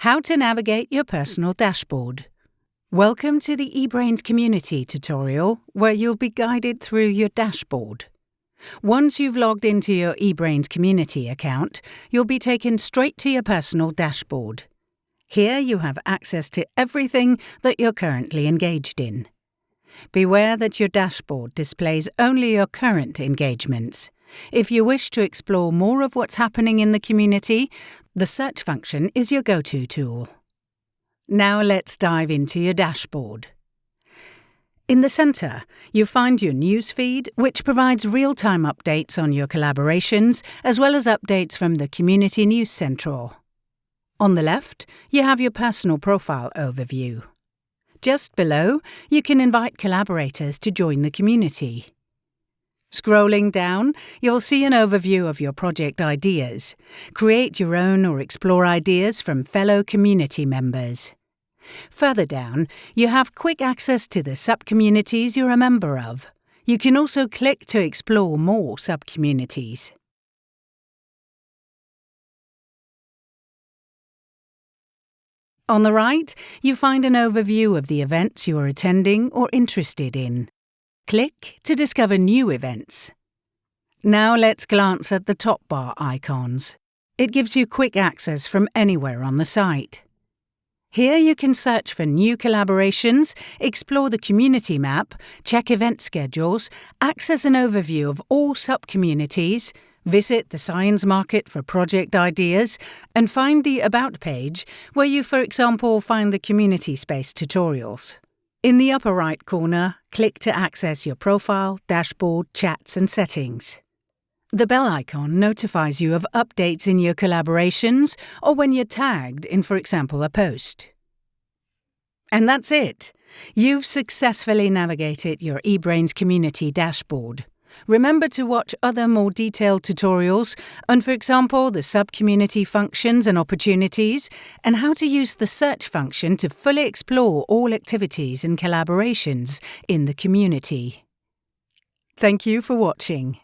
How to navigate your personal dashboard. Welcome to the EBRAINS Community tutorial, where you'll be guided through your dashboard. Once you've logged into your EBRAINS Community account, you'll be taken straight to your personal dashboard. Here you have access to everything that you're currently engaged in. Beware that your dashboard displays only your current engagements. If you wish to explore more of what's happening in the community, the search function is your go-to tool. Now let's dive into your dashboard. In the centre, you find your newsfeed, which provides real-time updates on your collaborations, as well as updates from the Community News Central. On the left, you have your personal profile overview. Just below, you can invite collaborators to join the community. Scrolling down, you'll see an overview of your project ideas. Create your own or explore ideas from fellow community members. Further down, you have quick access to the subcommunities you're a member of. You can also click to explore more subcommunities. On the right, you find an overview of the events you are attending or interested in. Click to discover new events. Now let's glance at the top bar icons. It gives you quick access from anywhere on the site. Here you can search for new collaborations, explore the community map, check event schedules, access an overview of all subcommunities, visit the Science Market for project ideas, and find the About page, where you, for example, find the Community Space tutorials. In the upper right corner, click to access your profile, dashboard, chats, and settings. The bell icon notifies you of updates in your collaborations or when you're tagged in, for example, a post. And that's it! You've successfully navigated your EBRAINS Community dashboard. Remember to watch other more detailed tutorials on, for example, the subcommunity functions and opportunities, and how to use the search function to fully explore all activities and collaborations in the community. Thank you for watching.